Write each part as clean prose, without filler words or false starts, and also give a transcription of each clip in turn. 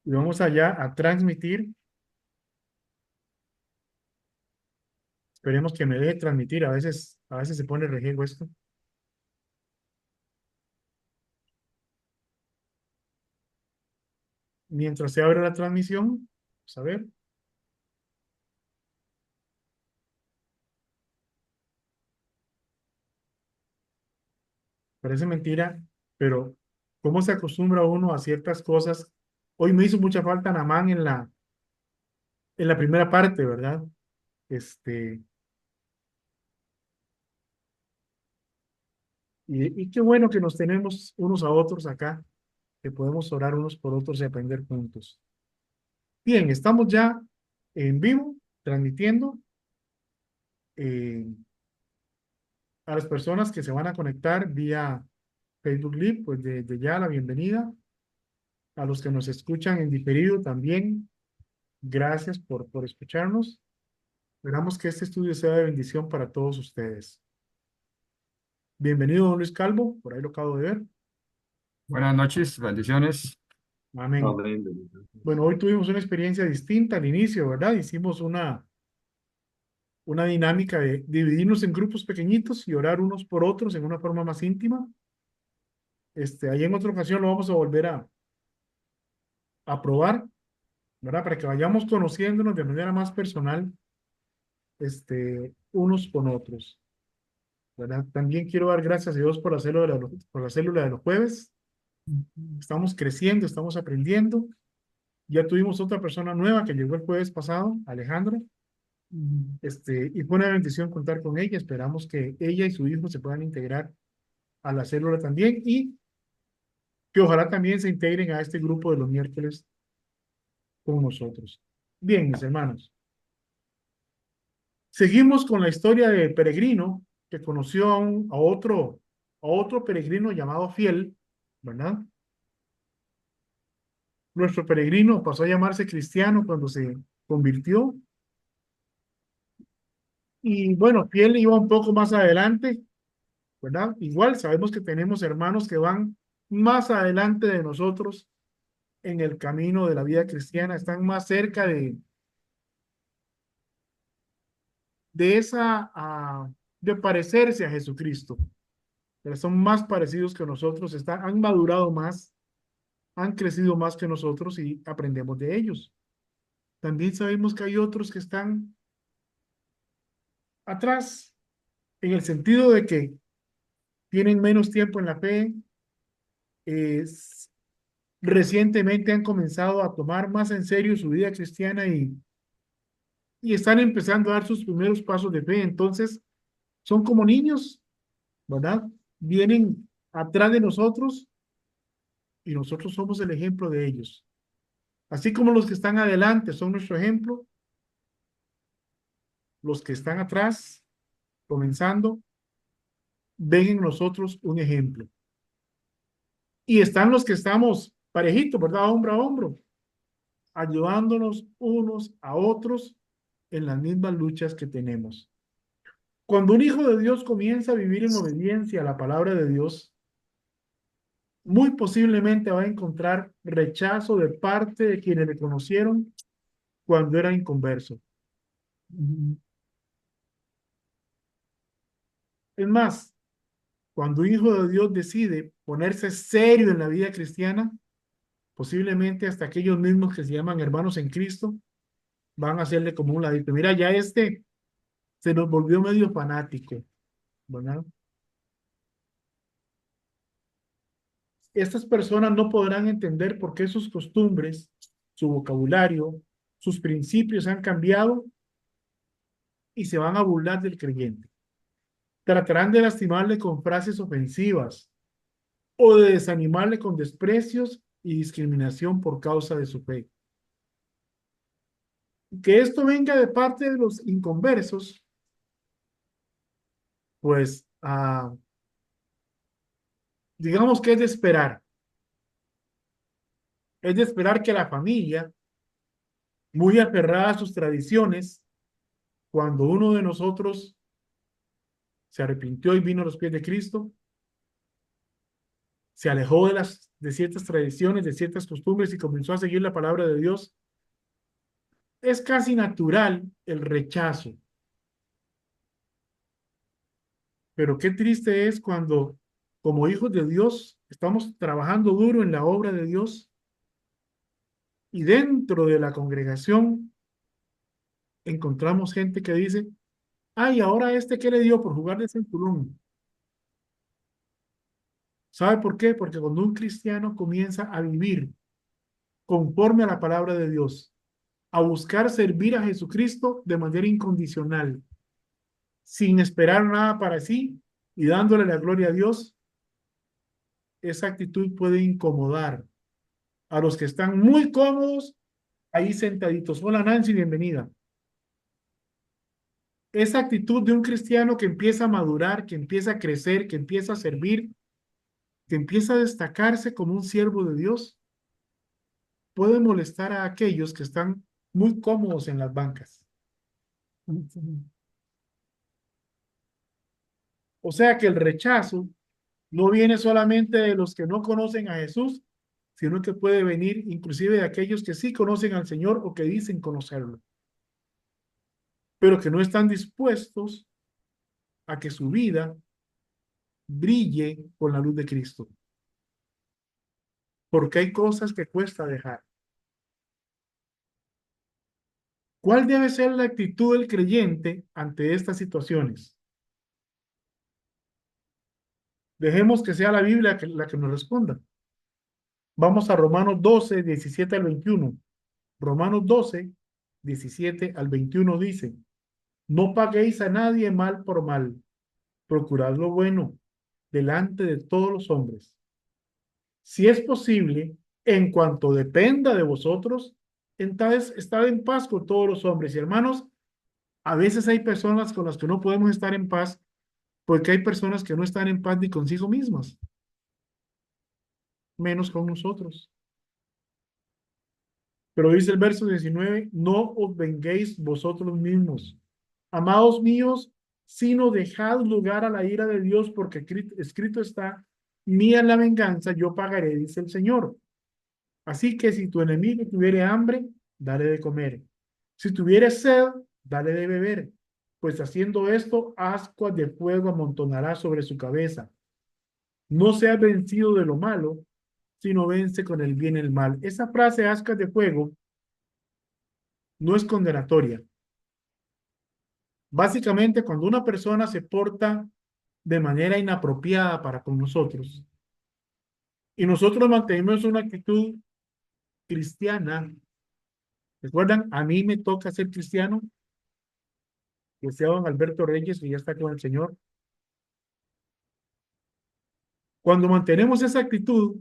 y vamos allá a transmitir. Esperemos que me deje transmitir. A veces se pone rejego esto. Mientras se abre la transmisión, vamos a ver, parece mentira, pero cómo se acostumbra uno a ciertas cosas. Hoy me hizo mucha falta Namán en la primera parte, ¿verdad? Este, y qué bueno que nos tenemos unos a otros acá, que podemos orar unos por otros y aprender juntos. Bien, estamos ya en vivo, transmitiendo. eh, a las personas que se van a conectar vía Facebook Live, pues de ya la bienvenida. A los que nos escuchan en diferido también, gracias por escucharnos. Esperamos que este estudio sea de bendición para todos ustedes. Bienvenido, don Luis Calvo, por ahí lo acabo de ver. Buenas noches, bendiciones. Amén. Amén. Bueno, hoy tuvimos una experiencia distinta al inicio, ¿verdad? Hicimos una dinámica de dividirnos en grupos pequeñitos y orar unos por otros en una forma más íntima. Ahí en otra ocasión lo vamos a volver a probar, ¿verdad? Para que vayamos conociéndonos de manera más personal, unos con otros, ¿verdad? También quiero dar gracias a Dios por la célula de los jueves. Estamos creciendo, estamos aprendiendo. Ya tuvimos otra persona nueva que llegó el jueves pasado, Alejandra. Y fue una bendición contar con ella. Esperamos que ella y su hijo se puedan integrar a la célula también y que ojalá también se integren a este grupo de los miércoles con nosotros. Bien, mis hermanos. Seguimos con la historia de Peregrino, que conoció a otro peregrino llamado Fiel, ¿verdad? Nuestro peregrino pasó a llamarse Cristiano cuando se convirtió. Y bueno, Fiel iba un poco más adelante, ¿verdad? Igual sabemos que tenemos hermanos que van más adelante de nosotros en el camino de la vida cristiana, están más cerca de parecerse a Jesucristo, pero son más parecidos que nosotros, han madurado más, han crecido más que nosotros y aprendemos de ellos. También sabemos que hay otros que están atrás, en el sentido de que tienen menos tiempo en la fe, es- recientemente han comenzado a tomar más en serio su vida cristiana y están empezando a dar sus primeros pasos de fe. Entonces, son como niños, ¿verdad? Vienen atrás de nosotros y nosotros somos el ejemplo de ellos. Así como los que están adelante son nuestro ejemplo, los que están atrás, comenzando, ven en nosotros un ejemplo. Y están los que estamos parejitos, ¿verdad? Hombro a hombro, ayudándonos unos a otros en las mismas luchas que tenemos. Cuando un hijo de Dios comienza a vivir en obediencia a la palabra de Dios, muy posiblemente va a encontrar rechazo de parte de quienes le conocieron cuando era inconverso. Es más, cuando un hijo de Dios decide ponerse serio en la vida cristiana, posiblemente hasta aquellos mismos que se llaman hermanos en Cristo van a hacerle como un ladito. Mira, ya se nos volvió medio fanático, ¿verdad? Estas personas no podrán entender por qué sus costumbres, su vocabulario, sus principios han cambiado y se van a burlar del creyente. Tratarán de lastimarle con frases ofensivas o de desanimarle con desprecios y discriminación por causa de su fe. Que esto venga de parte de los inconversos, pues digamos que es de esperar que la familia, muy aferrada a sus tradiciones, cuando uno de nosotros se arrepintió y vino a los pies de Cristo, se alejó de ciertas tradiciones, de ciertas costumbres y comenzó a seguir la palabra de Dios, es casi natural el rechazo. Pero qué triste es cuando, como hijos de Dios, estamos trabajando duro en la obra de Dios y dentro de la congregación encontramos gente que dice, ay, ahora este qué le dio por jugar de centurión. ¿Sabe por qué? Porque cuando un cristiano comienza a vivir conforme a la palabra de Dios, a buscar servir a Jesucristo de manera incondicional, sin esperar nada para sí y dándole la gloria a Dios, esa actitud puede incomodar a los que están muy cómodos ahí sentaditos. Hola Nancy, bienvenida. Esa actitud de un cristiano que empieza a madurar, que empieza a crecer, que empieza a servir, que empieza a destacarse como un siervo de Dios, puede molestar a aquellos que están muy cómodos en las bancas. O sea que el rechazo no viene solamente de los que no conocen a Jesús, sino que puede venir inclusive de aquellos que sí conocen al Señor o que dicen conocerlo, pero que no están dispuestos a que su vida brille con la luz de Cristo, porque hay cosas que cuesta dejar. ¿Cuál debe ser la actitud del creyente ante estas situaciones? Dejemos que sea la Biblia la que nos responda. Vamos a Romanos 12, 17 al 21. Romanos 12, 17 al 21 dice, no paguéis a nadie mal por mal, procurad lo bueno delante de todos los hombres. Si es posible, en cuanto dependa de vosotros, entonces estad en paz con todos los hombres. Y hermanos, a veces hay personas con las que no podemos estar en paz porque hay personas que no están en paz ni consigo mismas, menos con nosotros. Pero dice el verso 19, no os venguéis vosotros mismos, amados míos, sino dejad lugar a la ira de Dios, porque escrito está, mía es la venganza, yo pagaré, dice el Señor. Así que si tu enemigo tuviere hambre, dale de comer. Si tuviere sed, dale de beber. Pues haciendo esto, ascuas de fuego amontonará sobre su cabeza. No seas vencido de lo malo, sino vence con el bien el mal. Esa frase, ascuas de fuego, no es condenatoria. Básicamente, cuando una persona se porta de manera inapropiada para con nosotros y nosotros mantenemos una actitud cristiana, ¿recuerdan? A mí me toca ser cristiano, que sea don Alberto Reyes, que ya está con el Señor. Cuando mantenemos esa actitud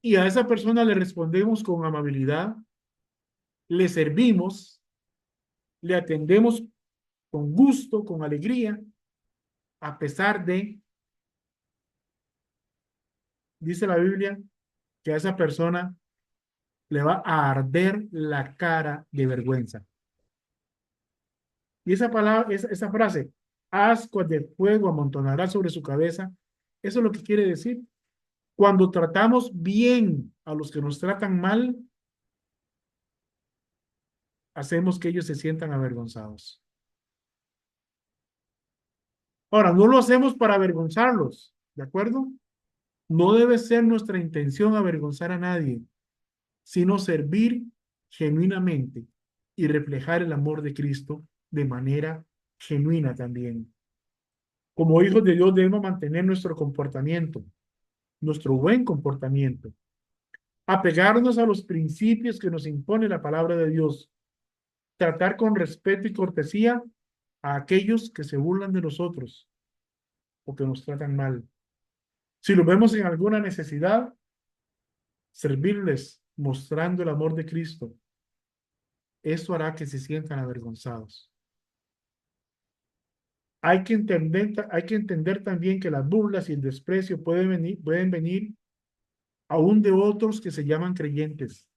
y a esa persona le respondemos con amabilidad, le servimos, le atendemos con gusto, con alegría, a pesar de, dice la Biblia, que a esa persona le va a arder la cara de vergüenza. Y esa palabra, esa frase, ascuas de fuego amontonará sobre su cabeza, eso es lo que quiere decir. Cuando tratamos bien a los que nos tratan mal, hacemos que ellos se sientan avergonzados. Ahora, no lo hacemos para avergonzarlos, ¿de acuerdo? No debe ser nuestra intención avergonzar a nadie, sino servir genuinamente y reflejar el amor de Cristo de manera genuina también. Como hijos de Dios debemos mantener nuestro comportamiento, nuestro buen comportamiento, apegarnos a los principios que nos impone la palabra de Dios, tratar con respeto y cortesía a aquellos que se burlan de nosotros o que nos tratan mal. Si lo vemos en alguna necesidad, servirles mostrando el amor de Cristo. Eso hará que se sientan avergonzados. Hay que entender también que las burlas y el desprecio pueden venir aún de otros que se llaman creyentes,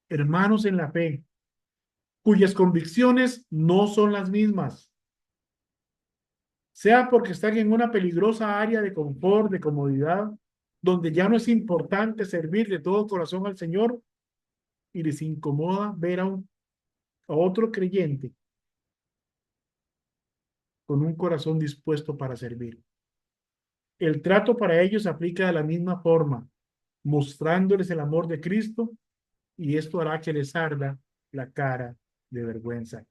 hermanos en la fe, cuyas convicciones no son las mismas, sea porque están en una peligrosa área de confort, de comodidad, donde ya no es importante servir de todo corazón al Señor y les incomoda ver a otro creyente con un corazón dispuesto para servir. El trato para ellos se aplica de la misma forma, mostrándoles el amor de Cristo, y esto hará que les arda la cara de vergüenza.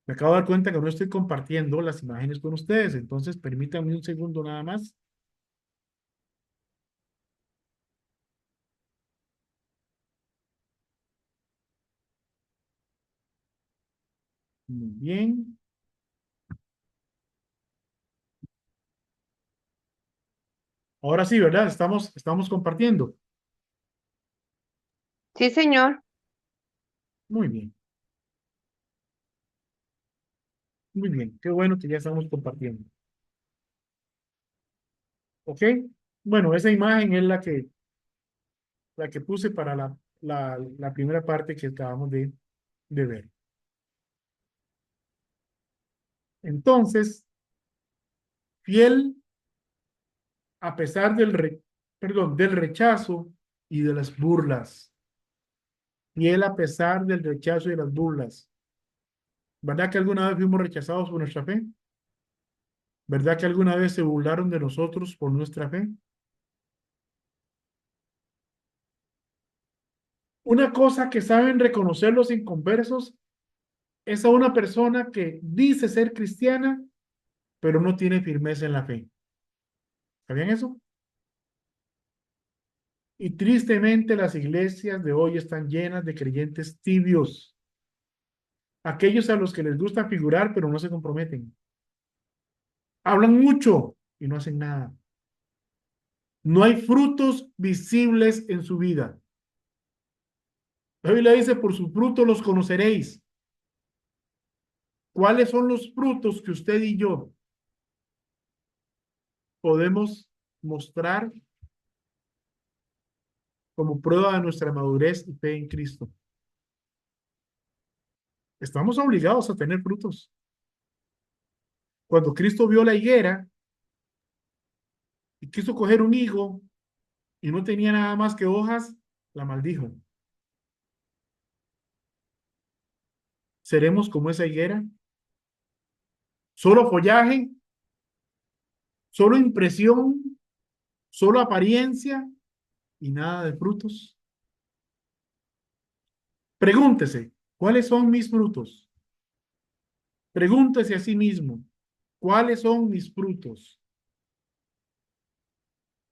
Me acabo de dar cuenta que no estoy compartiendo las imágenes con ustedes, entonces permítanme un segundo nada más. Muy bien. Ahora sí, ¿verdad? Estamos compartiendo. Sí, señor. Muy bien, muy bien. Qué bueno que ya estamos compartiendo. ¿Ok? Bueno, esa imagen es la que puse para la primera parte que acabamos de ver. Entonces, fiel a pesar del rechazo y de las burlas. Fiel a pesar del rechazo y de las burlas. ¿Verdad que alguna vez fuimos rechazados por nuestra fe? ¿Verdad que alguna vez se burlaron de nosotros por nuestra fe? Una cosa que saben reconocer los inconversos es a una persona que dice ser cristiana, pero no tiene firmeza en la fe. ¿Sabían eso? Y tristemente las iglesias de hoy están llenas de creyentes tibios, aquellos a los que les gusta figurar, pero no se comprometen. Hablan mucho y no hacen nada. No hay frutos visibles en su vida. La Biblia dice, por sus frutos los conoceréis. ¿Cuáles son los frutos que usted y yo podemos mostrar como prueba de nuestra madurez y fe en Cristo? Estamos obligados a tener frutos. Cuando Cristo vio la higuera y quiso coger un higo y no tenía nada más que hojas, la maldijo. ¿Seremos como esa higuera? ¿Solo follaje? ¿Solo impresión? ¿Solo apariencia? ¿Y nada de frutos? Pregúntese, ¿cuáles son mis frutos? Pregúntese a sí mismo, ¿cuáles son mis frutos?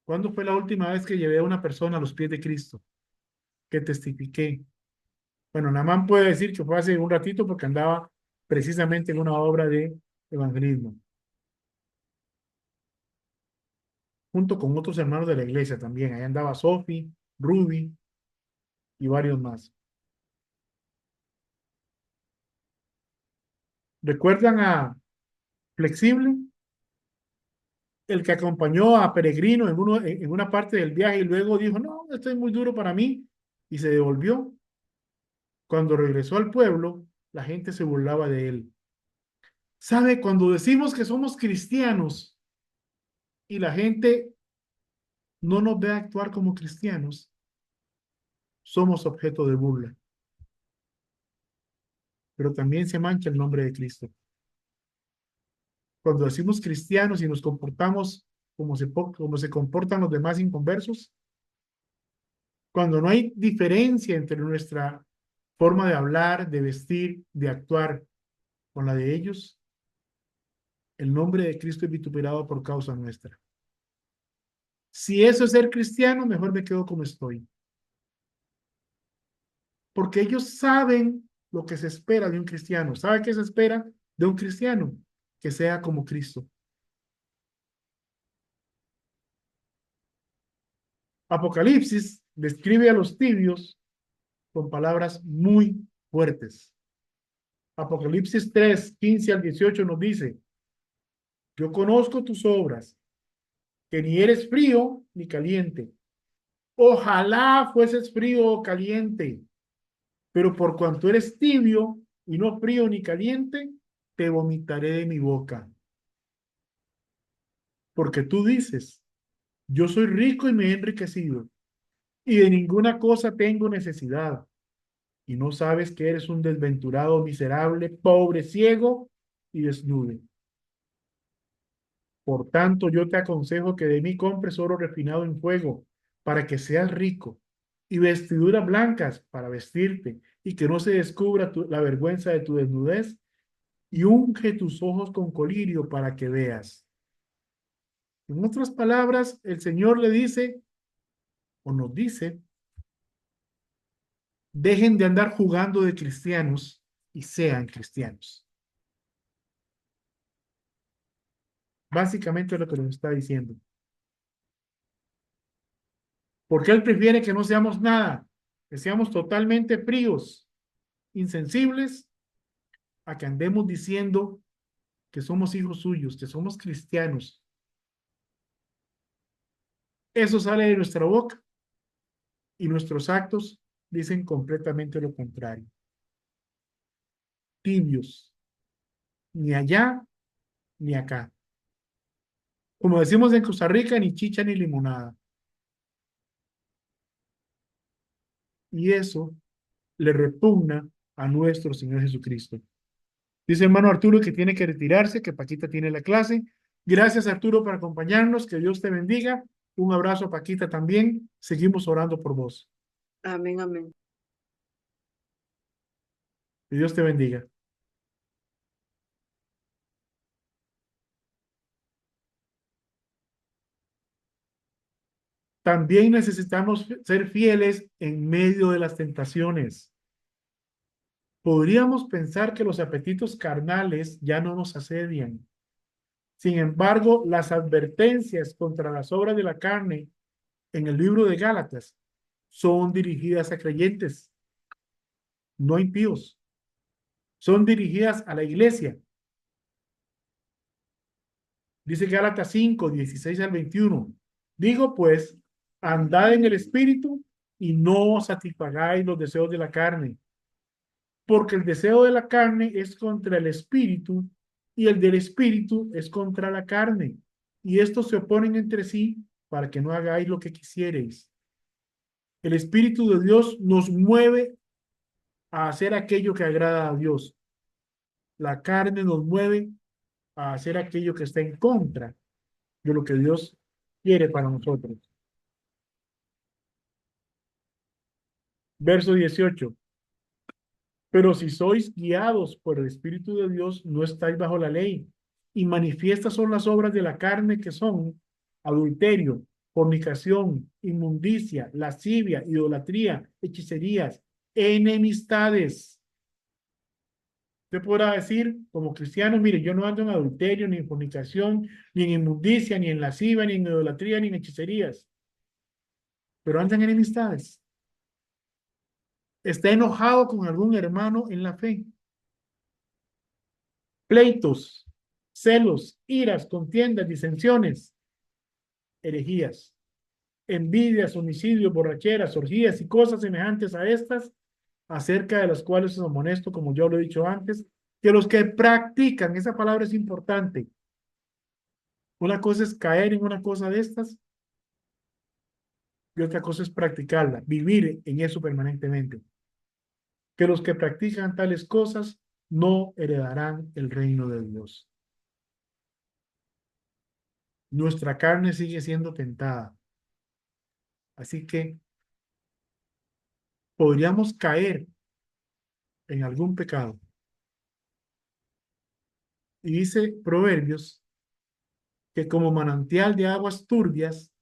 ¿Cuándo fue la última vez que llevé a una persona a los pies de Cristo? Que testifiqué. Bueno, Namán puede decir que fue hace un ratito porque andaba precisamente en una obra de evangelismo, junto con otros hermanos de la iglesia también. Ahí andaba Sophie, Ruby y varios más. ¿Recuerdan a Flexible? El que acompañó a Peregrino en una parte del viaje y luego dijo, no, esto es muy duro para mí, y se devolvió. Cuando regresó al pueblo, la gente se burlaba de él. ¿Sabe? Cuando decimos que somos cristianos y la gente no nos ve actuar como cristianos, somos objeto de burla. Pero también se mancha el nombre de Cristo. Cuando decimos cristianos y nos comportamos como se comportan los demás inconversos, cuando no hay diferencia entre nuestra forma de hablar, de vestir, de actuar con la de ellos, el nombre de Cristo es vituperado por causa nuestra. Si eso es ser cristiano, mejor me quedo como estoy. Porque ellos saben lo que se espera de un cristiano. ¿Sabe qué se espera de un cristiano? Que sea como Cristo. Apocalipsis describe a los tibios con palabras muy fuertes. Apocalipsis 3, 15 al 18 nos dice, yo conozco tus obras, que ni eres frío ni caliente. Ojalá fueses frío o caliente, pero por cuanto eres tibio y no frío ni caliente, te vomitaré de mi boca. Porque tú dices, Yo soy rico y me he enriquecido, y de ninguna cosa tengo necesidad. Y no sabes que eres un desventurado, miserable, pobre, ciego y desnudo. Por tanto, yo te aconsejo que de mí compres oro refinado en fuego, para que seas rico, y vestiduras blancas para vestirte, y que no se descubra la vergüenza de tu desnudez, y unge tus ojos con colirio para que veas. En otras palabras, el Señor le dice, o nos dice, dejen de andar jugando de cristianos y sean cristianos. Básicamente es lo que nos está diciendo. Porque Él prefiere que no seamos nada, que seamos totalmente fríos, insensibles, a que andemos diciendo que somos hijos suyos, que somos cristianos. Eso sale de nuestra boca y nuestros actos dicen completamente lo contrario. Tibios, ni allá ni acá. Como decimos en Costa Rica, ni chicha ni limonada. Y eso le repugna a nuestro Señor Jesucristo. Dice hermano Arturo que tiene que retirarse, que Paquita tiene la clase. Gracias Arturo por acompañarnos, que Dios te bendiga. Un abrazo a Paquita también. Seguimos orando por vos. Amén, amén. Que Dios te bendiga. También necesitamos ser fieles en medio de las tentaciones. Podríamos pensar que los apetitos carnales ya no nos asedian. Sin embargo, las advertencias contra las obras de la carne en el libro de Gálatas son dirigidas a creyentes, no impíos. Son dirigidas a la iglesia. Dice Gálatas 5, 16 al 21. Digo pues, andad en el espíritu y no satisfagáis los deseos de la carne, porque el deseo de la carne es contra el espíritu y el del espíritu es contra la carne. Y estos se oponen entre sí para que no hagáis lo que quisierais. El espíritu de Dios nos mueve a hacer aquello que agrada a Dios. La carne nos mueve a hacer aquello que está en contra de lo que Dios quiere para nosotros. Verso 18. Pero si sois guiados por el Espíritu de Dios, no estáis bajo la ley. Y manifiestas son las obras de la carne que son adulterio, fornicación, inmundicia, lascivia, idolatría, hechicerías, enemistades. Usted podrá decir, como cristiano, mire, yo no ando en adulterio, ni en fornicación, ni en inmundicia, ni en lascivia, ni en idolatría, ni en hechicerías. Pero anda en enemistades. Está enojado con algún hermano en la fe. Pleitos, celos, iras, contiendas, disensiones, herejías, envidias, homicidios, borracheras, orgías y cosas semejantes a estas, acerca de las cuales os amonesto, como yo lo he dicho antes, que los que practican, esa palabra es importante. Una cosa es caer en una cosa de estas y otra cosa es practicarla, vivir en eso permanentemente. Que los que practican tales cosas no heredarán el reino de Dios. Nuestra carne sigue siendo tentada. Así que podríamos caer en algún pecado. Y dice Proverbios que como manantial de aguas turbias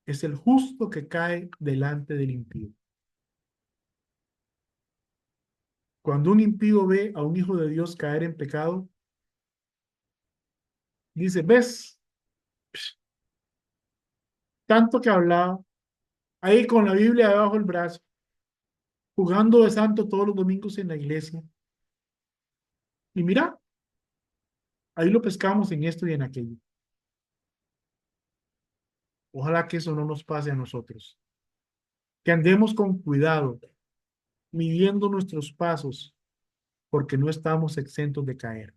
es el justo que cae delante del impío. Cuando un impío ve a un hijo de Dios caer en pecado, dice, ¿ves? Tanto que hablaba, ahí con la Biblia debajo del brazo, jugando de santo todos los domingos en la iglesia. Y mira, ahí lo pescamos en esto y en aquello. Ojalá que eso no nos pase a nosotros. Que andemos con cuidado, midiendo nuestros pasos, porque no estamos exentos de caer.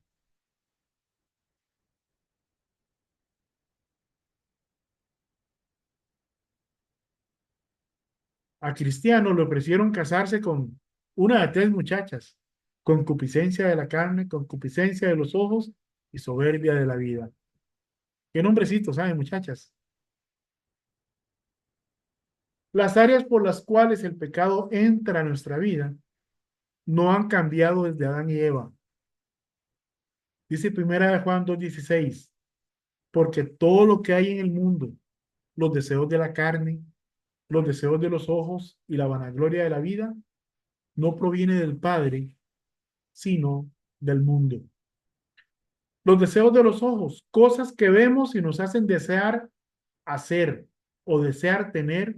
A Cristiano le ofrecieron casarse con una de tres muchachas: concupiscencia de la carne, concupiscencia de los ojos y soberbia de la vida. Qué nombrecito, ¿saben, muchachas? Las áreas por las cuales el pecado entra a nuestra vida no han cambiado desde Adán y Eva. Dice primera de Juan 2:16, porque todo lo que hay en el mundo, los deseos de la carne, los deseos de los ojos y la vanagloria de la vida, no proviene del Padre, sino del mundo. Los deseos de los ojos, cosas que vemos y nos hacen desear hacer o desear tener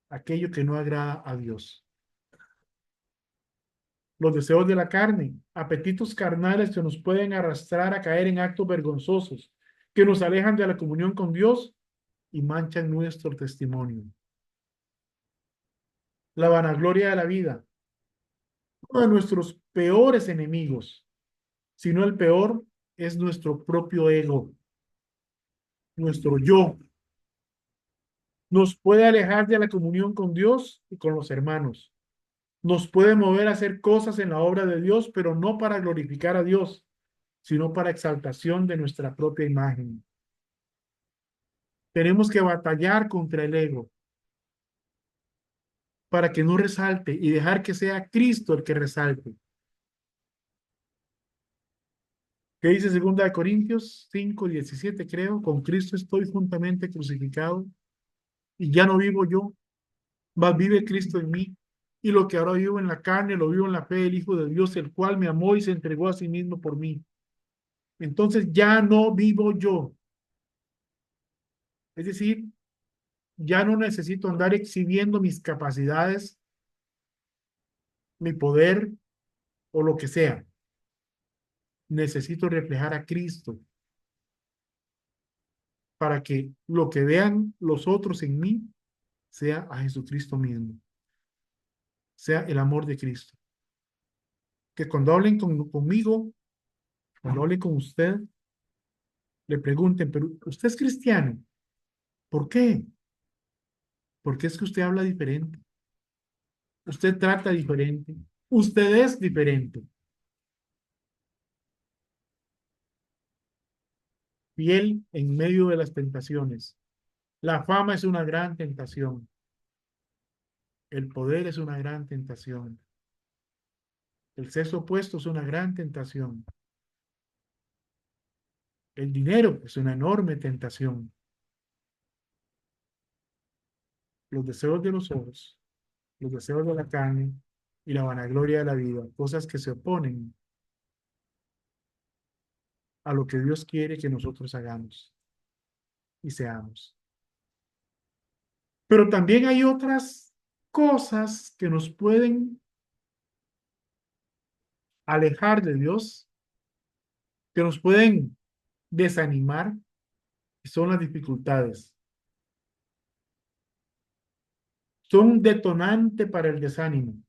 aquello que no agrada a Dios. Los deseos de la carne, apetitos carnales que nos pueden arrastrar a caer en actos vergonzosos, que nos alejan de la comunión con Dios y manchan nuestro testimonio. La vanagloria de la vida, uno de nuestros peores enemigos, si no el peor, es nuestro propio ego, nuestro yo. Nos puede alejar de la comunión con Dios y con los hermanos. Nos puede mover a hacer cosas en la obra de Dios, pero no para glorificar a Dios, sino para exaltación de nuestra propia imagen. Tenemos que batallar contra el ego para que no resalte y dejar que sea Cristo el que resalte. ¿Qué dice 2 Corintios 5:17? Creo, con Cristo estoy juntamente crucificado y ya no vivo yo, mas vive Cristo en mí. Y lo que ahora vivo en la carne, lo vivo en la fe del Hijo de Dios, el cual me amó y se entregó a sí mismo por mí. Entonces ya no vivo yo. Es decir, ya no necesito andar exhibiendo mis capacidades, mi poder o lo que sea. Necesito reflejar a Cristo para que lo que vean los otros en mí sea a Jesucristo mismo, sea el amor de Cristo. Que cuando hablen conmigo, cuando hablen con usted, le pregunten, pero usted es cristiano. ¿Por qué? Porque es que usted habla diferente, usted trata diferente, usted es diferente. Fiel en medio de las tentaciones. La fama es una gran tentación. El poder es una gran tentación. El sexo opuesto es una gran tentación. El dinero es una enorme tentación. Los deseos de los ojos, los deseos de la carne y la vanagloria de la vida, cosas que se oponen a lo que Dios quiere que nosotros hagamos y seamos. Pero también hay otras cosas que nos pueden alejar de Dios, que nos pueden desanimar, y son las dificultades. Son un detonante para el desánimo.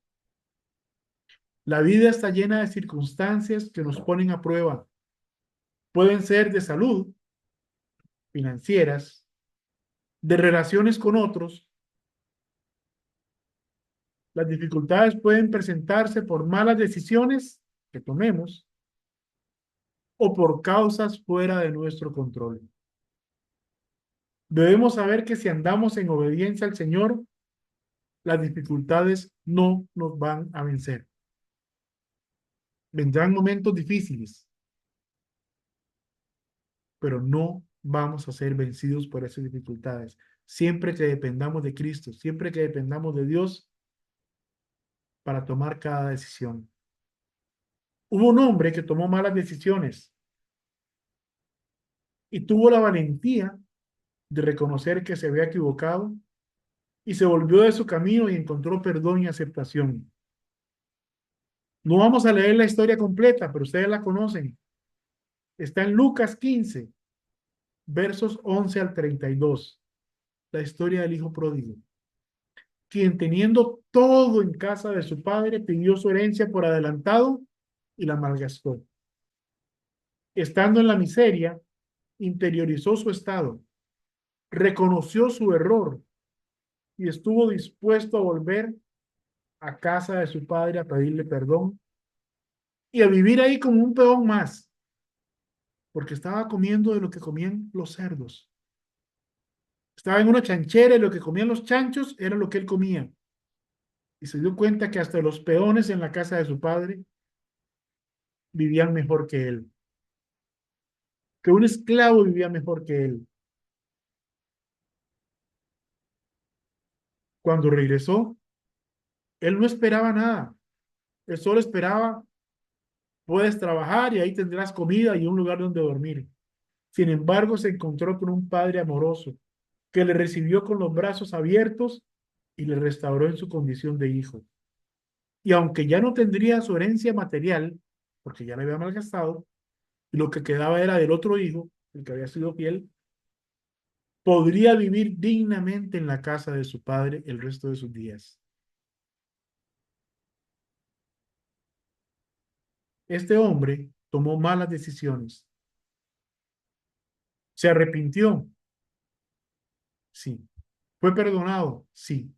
La vida está llena de circunstancias que nos ponen a prueba. Pueden ser de salud, financieras, de relaciones con otros. Las dificultades pueden presentarse por malas decisiones que tomemos o por causas fuera de nuestro control. Debemos saber que si andamos en obediencia al Señor, las dificultades no nos van a vencer. Vendrán momentos difíciles, pero no vamos a ser vencidos por esas dificultades. Siempre que dependamos de Cristo, siempre que dependamos de Dios para tomar cada decisión. Hubo un hombre que tomó malas decisiones y tuvo la valentía de reconocer que se había equivocado y se volvió de su camino y encontró perdón y aceptación. No vamos a leer la historia completa, pero ustedes la conocen. Está en Lucas 15, versos 11 al 32, la historia del hijo pródigo, quien teniendo todo en casa de su padre, pidió su herencia por adelantado y la malgastó. Estando en la miseria, interiorizó su estado, reconoció su error y estuvo dispuesto a volver a casa de su padre a pedirle perdón y a vivir ahí como un peón más, porque estaba comiendo de lo que comían los cerdos. Estaba en una chanchera y lo que comían los chanchos era lo que él comía. Y se dio cuenta que hasta los peones en la casa de su padre vivían mejor que él, que un esclavo vivía mejor que él. Cuando regresó, él no esperaba nada. Él solo esperaba, puedes trabajar y ahí tendrás comida y un lugar donde dormir. Sin embargo, se encontró con un padre amoroso que le recibió con los brazos abiertos y le restauró en su condición de hijo. Y aunque ya no tendría su herencia material, porque ya la había malgastado, y lo que quedaba era del otro hijo, el que había sido fiel, podría vivir dignamente en la casa de su padre el resto de sus días. Este hombre tomó malas decisiones. ¿Se arrepintió? Sí. ¿Fue perdonado? Sí.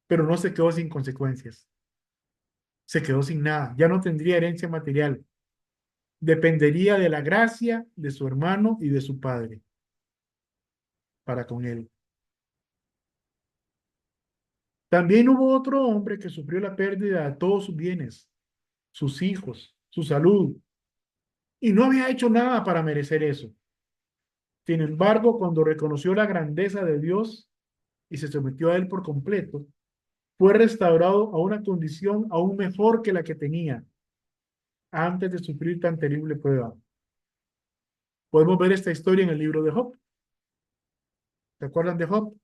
Pero no se quedó sin consecuencias. Se quedó sin nada. Ya no tendría herencia material. Dependería de la gracia de su hermano y de su padre para con él. También hubo otro hombre que sufrió la pérdida de todos sus bienes, sus hijos, su salud, y no había hecho nada para merecer eso. Sin embargo, cuando reconoció la grandeza de Dios y se sometió a él por completo, fue restaurado a una condición aún mejor que la que tenía antes de sufrir tan terrible prueba. Podemos ver esta historia en el libro de Job. ¿Se acuerdan de Job?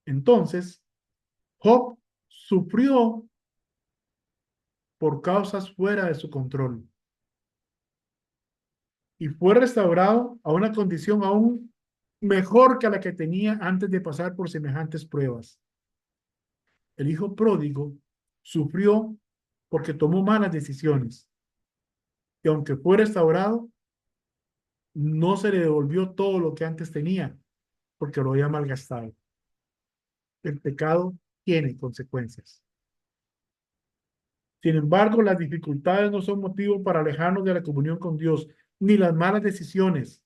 Entonces, Job sufrió por causas fuera de su control y fue restaurado a una condición aún mejor que la que tenía antes de pasar por semejantes pruebas. El hijo pródigo sufrió porque tomó malas decisiones y aunque fue restaurado, no se le devolvió todo lo que antes tenía porque lo había malgastado. El pecado tiene consecuencias. Sin embargo, las dificultades no son motivo para alejarnos de la comunión con Dios, ni las malas decisiones.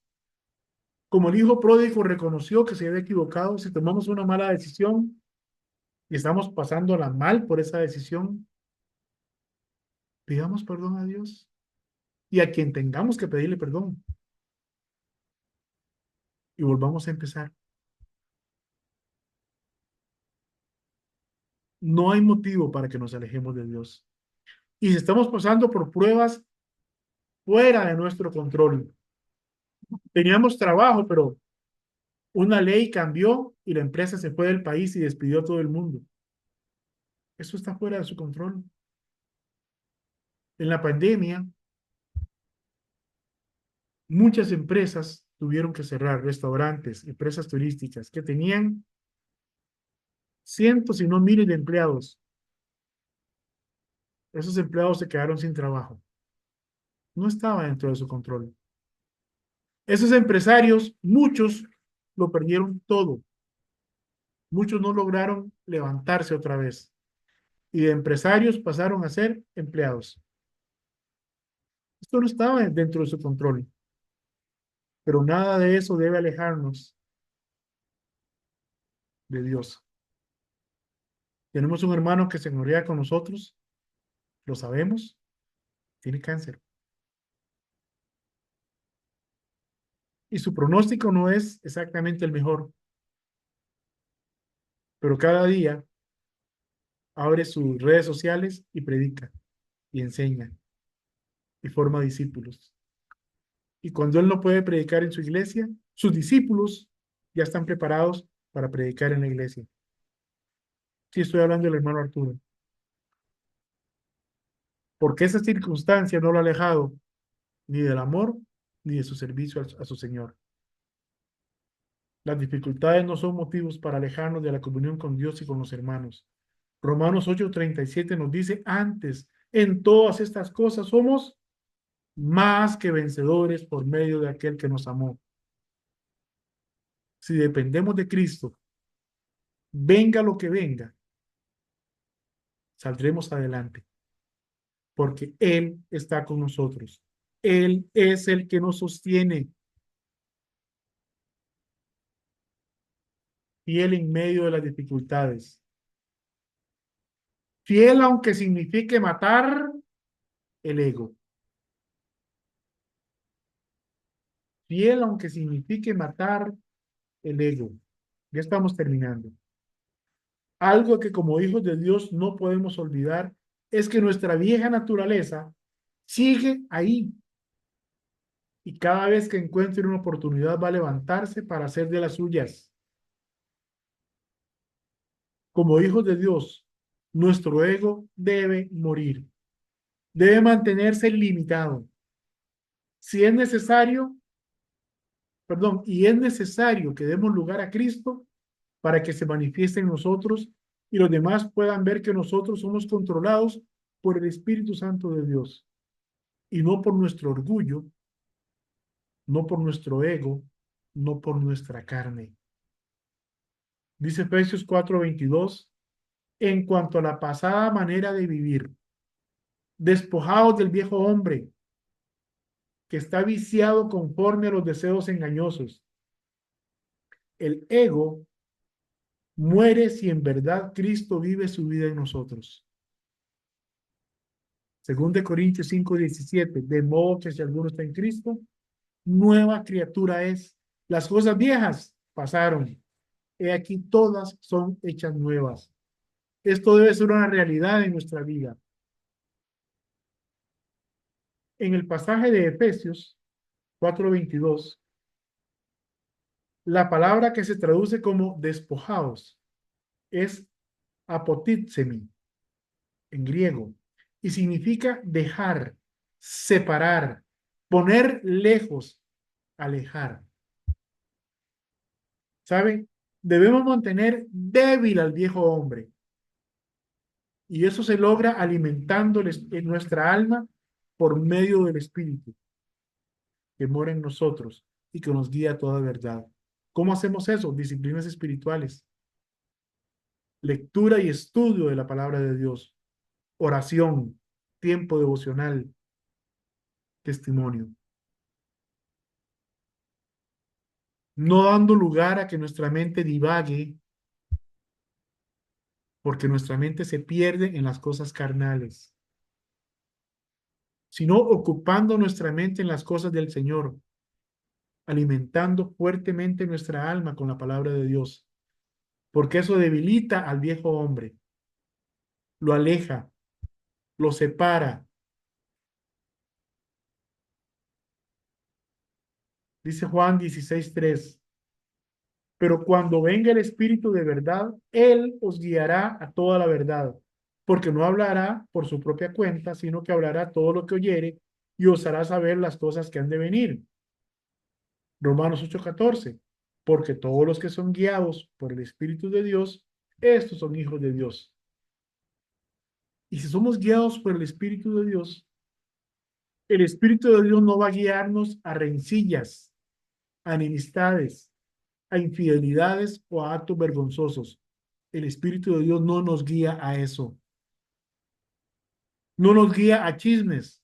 Como el hijo pródigo reconoció que se había equivocado, si tomamos una mala decisión y estamos pasándola mal por esa decisión, pidamos perdón a Dios y a quien tengamos que pedirle perdón y volvamos a empezar. No hay motivo para que nos alejemos de Dios. Y si estamos pasando por pruebas fuera de nuestro control, teníamos trabajo, pero una ley cambió y la empresa se fue del país y despidió a todo el mundo. Eso está fuera de su control. En la pandemia, muchas empresas tuvieron que cerrar, restaurantes, empresas turísticas que tenían cientos y no miles de empleados. Esos empleados se quedaron sin trabajo. No estaba dentro de su control. Esos empresarios, muchos lo perdieron todo. Muchos no lograron levantarse otra vez. Y de empresarios pasaron a ser empleados. Esto no estaba dentro de su control. Pero nada de eso debe alejarnos de Dios. Tenemos un hermano que se enrolla con nosotros, lo sabemos, tiene cáncer. Y su pronóstico no es exactamente el mejor, pero cada día abre sus redes sociales y predica y enseña y forma discípulos. Y cuando él no puede predicar en su iglesia, sus discípulos ya están preparados para predicar en la iglesia. Sí, estoy hablando del hermano Arturo. Porque esa circunstancia no lo ha alejado ni del amor ni de su servicio a su Señor. Las dificultades no son motivos para alejarnos de la comunión con Dios y con los hermanos. Romanos 8:37 nos dice, antes, en todas estas cosas somos más que vencedores por medio de aquel que nos amó. si dependemos de Cristo, venga lo que venga, saldremos adelante, porque Él está con nosotros. Él es el que nos sostiene, fiel en medio de las dificultades. Fiel aunque signifique matar el ego. Fiel aunque signifique matar el ego. Ya estamos terminando. Algo que como hijos de Dios no podemos olvidar es que nuestra vieja naturaleza sigue ahí y cada vez que encuentre una oportunidad va a levantarse para hacer de las suyas. Como hijos de Dios, nuestro ego debe morir, debe mantenerse limitado. Si es necesario, perdón, y es necesario que demos lugar a Cristo para que se manifieste en nosotros y los demás puedan ver que nosotros somos controlados por el Espíritu Santo de Dios y no por nuestro orgullo, no por nuestro ego, no por nuestra carne. Dice Efesios 4:22, en cuanto a la pasada manera de vivir, despojados del viejo hombre que está viciado conforme a los deseos engañosos. El ego muere si en verdad Cristo vive su vida en nosotros. Según de Corintios 5:17, de modo que si alguno está en Cristo, nueva criatura es. Las cosas viejas pasaron. He aquí todas son hechas nuevas. Esto debe ser una realidad en nuestra vida. En el pasaje de Efesios 4:22, la palabra que se traduce como despojados es apotitsemi en griego y significa dejar, separar, poner lejos, alejar. ¿Saben? Debemos mantener débil al viejo hombre y eso se logra alimentando en nuestra alma por medio del Espíritu que mora en nosotros y que nos guía a toda verdad. ¿Cómo hacemos eso? Disciplinas espirituales, lectura y estudio de la palabra de Dios, oración, tiempo devocional, testimonio. No dando lugar a que nuestra mente divague, porque nuestra mente se pierde en las cosas carnales, sino ocupando nuestra mente en las cosas del Señor, alimentando fuertemente nuestra alma con la palabra de Dios, porque eso debilita al viejo hombre, lo aleja, lo separa. Dice Juan 16:3, pero cuando venga el Espíritu de verdad, Él os guiará a toda la verdad, porque no hablará por su propia cuenta, sino que hablará todo lo que oyere y os hará saber las cosas que han de venir. Romanos 8:14, porque todos los que son guiados por el Espíritu de Dios, estos son hijos de Dios. Y si somos guiados por el Espíritu de Dios, el Espíritu de Dios no va a guiarnos a rencillas, a enemistades, a infidelidades o a actos vergonzosos. El Espíritu de Dios no nos guía a eso. No nos guía a chismes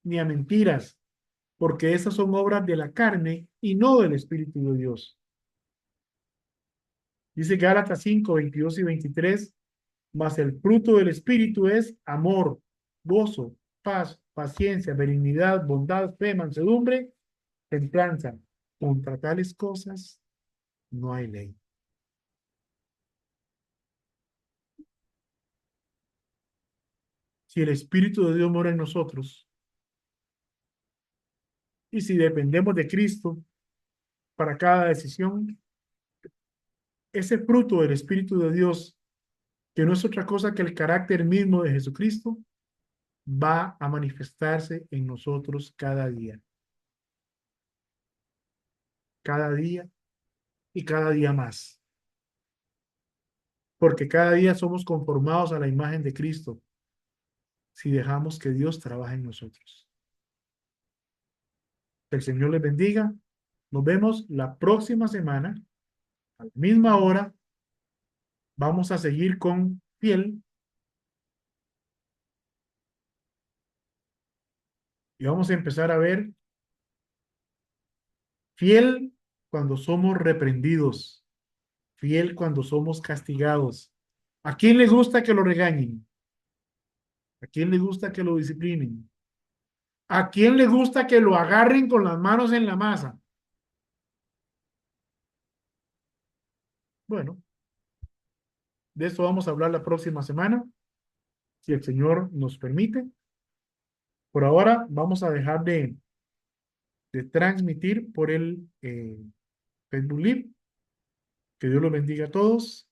ni a mentiras, porque esas son obras de la carne y no del Espíritu de Dios. Dice Gálatas 5:22 y 23, mas el fruto del Espíritu es amor, gozo, paz, paciencia, benignidad, bondad, fe, mansedumbre, templanza. Contra tales cosas no hay ley. Si el Espíritu de Dios mora en nosotros y si dependemos de Cristo para cada decisión, ese fruto del Espíritu de Dios, que no es otra cosa que el carácter mismo de Jesucristo, va a manifestarse en nosotros cada día y cada día más, porque cada día somos conformados a la imagen de Cristo si dejamos que Dios trabaje en nosotros. Que el Señor les bendiga. Nos vemos la próxima semana A la misma hora vamos a seguir con fiel y vamos a empezar a ver fiel cuando somos reprendidos, fiel cuando somos castigados. ¿A quién le gusta que lo regañen? ¿A quién le gusta que lo disciplinen? ¿A quién le gusta que lo agarren con las manos en la masa? Bueno, de esto vamos a hablar la próxima semana, si el Señor nos permite. Por ahora vamos a dejar de transmitir por el Facebook Live. Que Dios los bendiga a todos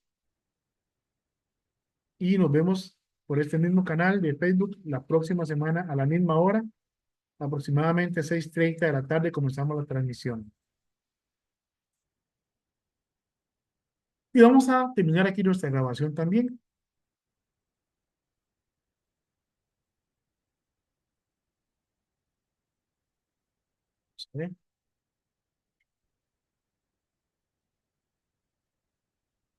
y nos vemos por este mismo canal de Facebook la próxima semana a la misma hora, aproximadamente 6:30 de la tarde comenzamos la transmisión. Y vamos a terminar aquí nuestra grabación también. ¿Sí?